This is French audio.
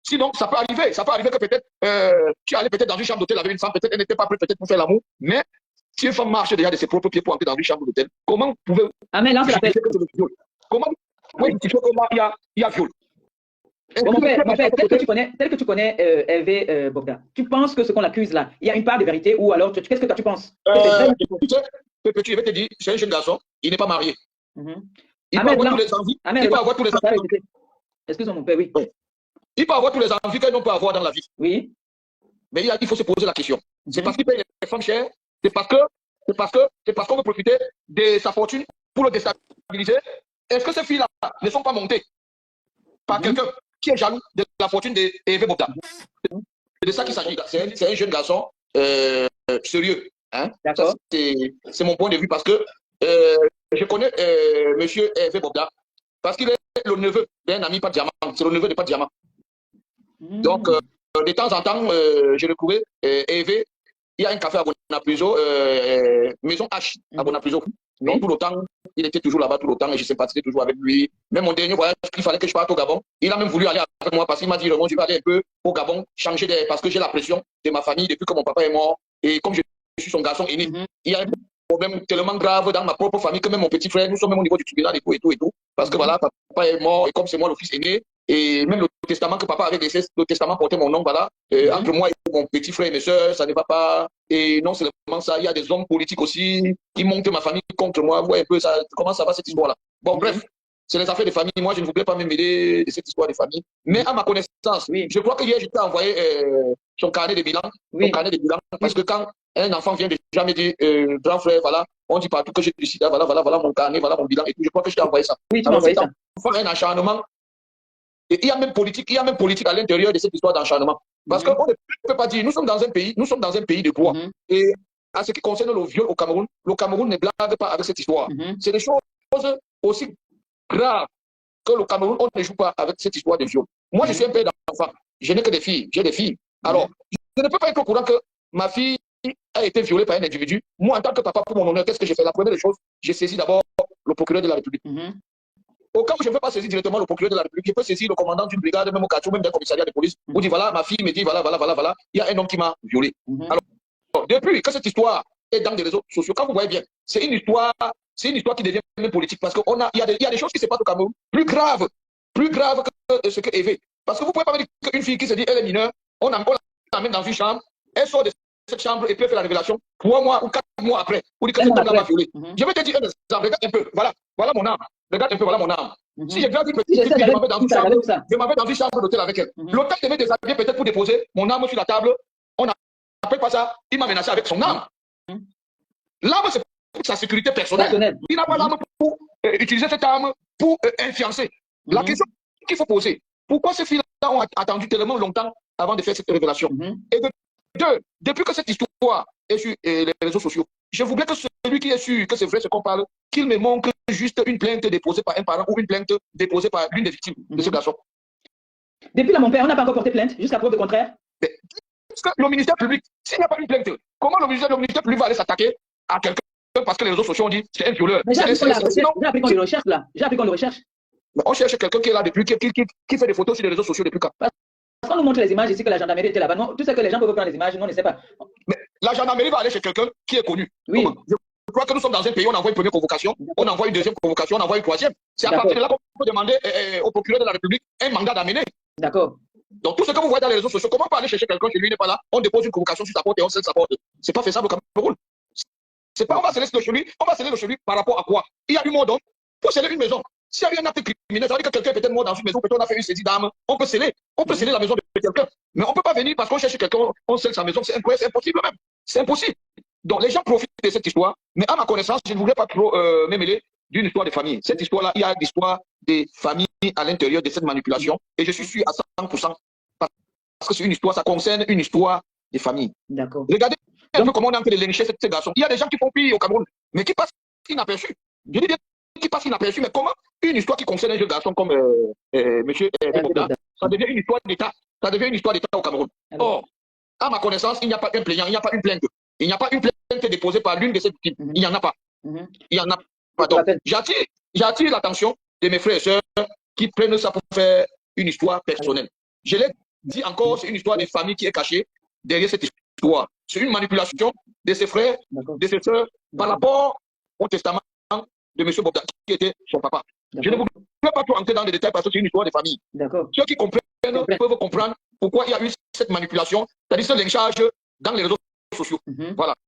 Sinon, ça peut arriver. Ça peut arriver que peut-être tu allais peut-être dans une chambre d'hôtel avec une femme, peut-être elle n'était pas prête peut-être pour faire l'amour, mais si une femme marche déjà de ses propres pieds pour entrer dans une chambre d'hôtel, comment pouvez-vous Amen, lance l'appel. justifier que c'est le viol? Comment vous pouvez justifier que là, il y a viol? Bon, mon père, tel que tu connais Hervé Bogda, tu penses que ce qu'on l'accuse là, il y a une part de vérité ou alors qu'est-ce que toi tu penses? Petit, je vais te dire, c'est un jeune garçon, il n'est pas marié. Il peut Amen, avoir tous les envies. Il peut avoir tous les envies. Excuse-moi, mon père, oui. Il peut avoir tous les envies qu'un homme peut avoir dans la vie. Oui. Mais il faut se poser la question. C'est parce qu'il paye les femmes chères, c'est parce qu'on veut profiter de sa fortune pour le déstabiliser. Est-ce que ces filles-là ne sont pas montées par quelqu'un qui est jaloux de la fortune d'Hervé Bogda? C'est de ça qu'il s'agit. C'est un jeune garçon sérieux. Hein? C'est mon point de vue parce que je connais monsieur Hervé Bogda parce qu'il est le neveu d'un ami pas diamant. C'est le neveu de pas diamant. Donc, de temps en temps, je le trouvais Hervé. Il y a un café à Bonapuzo, Maison H à Bonapuzo. Donc, tout le temps, il était toujours là-bas tout le temps et je sympathisais toujours avec lui. Même mon dernier voyage, il fallait que je parte au Gabon. Il a même voulu aller avec moi parce qu'il m'a dit, je vais aller un peu au Gabon, changer parce que j'ai la pression de ma famille depuis que mon papa est mort. Et comme je suis son garçon aîné, il y a un problème tellement grave dans ma propre famille que même mon petit frère, nous sommes même au niveau du tribunal et tout. Parce que voilà, papa est mort et comme c'est moi le fils aîné, et même le testament que papa avait laissé, le testament portait mon nom, voilà. Entre moi et mon petit frère et mes soeurs, ça ne va pas. Et non seulement ça, il y a des hommes politiques aussi qui montent ma famille contre moi. Vous voyez un peu ça, comment ça va cette histoire-là. Bon, bref, c'est les affaires de famille. Moi, je ne voulais pas me mêler de cette histoire de famille. Mais à ma connaissance, je crois que hier, je t'ai envoyé son carnet de bilan. Son carnet de bilan. Parce que quand un enfant vient déjà me dire, grand frère, voilà, on dit partout que j'ai du sida, voilà mon carnet, voilà mon bilan. Et tout, je crois que je t'ai envoyé ça. Oui, tu m'as envoyé ça. Un acharnement. Et il y a même politique à l'intérieur de cette histoire d'acharnement. Parce qu'on ne peut pas dire, nous sommes dans un pays de droit. Et à ce qui concerne le viol au Cameroun ne blague pas avec cette histoire. C'est des choses aussi graves que le Cameroun, on ne joue pas avec cette histoire de viol. Moi, je suis un père d'enfants. Je n'ai que des filles. J'ai des filles. Alors, je ne peux pas être au courant que ma fille a été violée par un individu. Moi, en tant que papa, pour mon honneur, qu'est-ce que j'ai fait? La première des choses, j'ai saisi d'abord le procureur de la République. Au cas où je ne veux pas saisir directement le procureur de la République, je peux saisir le commandant d'une brigade, même au quartier, même d'un commissariat de police, où dit voilà, ma fille me dit voilà, il y a un homme qui m'a violé. Alors, depuis que cette histoire est dans les réseaux sociaux, quand vous voyez bien, c'est une histoire qui devient même politique, parce qu'il y a des choses qui se passent au Cameroun, plus graves que ce que Hervé. Parce que vous ne pouvez pas me dire qu'une fille qui se dit elle est mineure, on l'amène dans une chambre, elle sort de cette chambre et peut faire la révélation 3 mois ou 4 mois après, pour dire que cet homme m'a violé. Je vais te dire un exemple, regarde un peu, voilà mon âme. Regarde un peu, voilà mon âme. Si j'ai grandi petite fille, je m'avais dans une chambre d'hôtel avec elle. L'hôtel devait déshabiller peut-être pour déposer mon âme sur la table. On n'appelle pas ça. Il m'a menacé avec son âme. L'âme, c'est pour sa sécurité personnelle. Il n'a pas l'âme pour utiliser cette âme pour influencer. La question qu'il faut poser, pourquoi ces filles-là ont attendu tellement longtemps avant de faire cette révélation? Et depuis que cette histoire est sur les réseaux sociaux, je voudrais que celui qui est sûr que c'est vrai ce qu'on parle, qu'il me montre juste une plainte déposée par un parent ou une plainte déposée par l'une des victimes de ce garçon. Depuis là, mon père, on n'a pas encore porté plainte, jusqu'à preuve du contraire. Parce que le ministère public, s'il n'y a pas une plainte, comment le ministère public va aller s'attaquer à quelqu'un parce que les réseaux sociaux ont dit c'est un violeur? Mais j'ai appris qu'on le recherche là. J'ai appris qu'on le recherche. On cherche quelqu'un qui est là depuis, qui fait des photos sur les réseaux sociaux depuis quand? Parce qu'on nous montre les images ici que la gendarmerie était là-bas. Tout ce que les gens peuvent prendre les images, nous on ne sait pas. Mais la gendarmerie va aller chez quelqu'un qui est connu. Oui. Je crois que nous sommes dans un pays, on envoie une première convocation, on envoie une deuxième convocation, on envoie une troisième. C'est à partir de là qu'on peut demander au procureur de la République un mandat d'amener. D'accord. Donc tout ce que vous voyez dans les réseaux sociaux, comment on peut aller chercher quelqu'un qui lui n'est pas là, on dépose une convocation sur sa porte et on scelle sa porte. C'est pas faisable au Cameroun. C'est pas on va sceller le chez lui par rapport à quoi? Il y a du mot d'homme pour sceller une maison. S'il y a eu un acte criminel, ça veut dire que quelqu'un est peut-être mort dans une maison, peut-être on a fait une saisie d'armes, on peut sceller la maison de quelqu'un. Mais on ne peut pas venir parce qu'on cherche quelqu'un, on scelle sa maison, c'est impossible même. C'est impossible. Donc les gens profitent de cette histoire, mais à ma connaissance, je ne voudrais pas trop me mêler d'une histoire de famille. Cette histoire-là, il y a l'histoire des familles à l'intérieur de cette manipulation, et je suis sûr à 100%, parce que c'est une histoire, ça concerne une histoire des familles. D'accord. Regardez un peu comment on est en train de lyncher ces garçons. Il y a des gens qui font pire au Cameroun, mais qui passent inaperçus. Je dis bien qui passe inaperçu, mais comment une histoire qui concerne un jeune garçon comme monsieur Bogda, ça devient une histoire d'État. Ça devient une histoire d'État au Cameroun. Or, à ma connaissance, il n'y a pas un plaignant, il n'y a pas une plainte. Il n'y a pas une plainte déposée par l'une de ces victimes. Il n'y en a pas. Il n'y en a pas. Donc, j'attire l'attention de mes frères et sœurs qui prennent ça pour faire une histoire personnelle. Je l'ai dit encore c'est une histoire de famille qui est cachée derrière cette histoire. C'est une manipulation de ses frères, de ses soeurs, par rapport au testament de M. Bogdan, qui était son papa. Je ne voudrais pas trop entrer dans les détails parce que c'est une histoire de famille. Ceux qui comprennent peuvent comprendre pourquoi il y a eu cette manipulation, c'est-à-dire ce lynchage dans les réseaux sociaux. Voilà.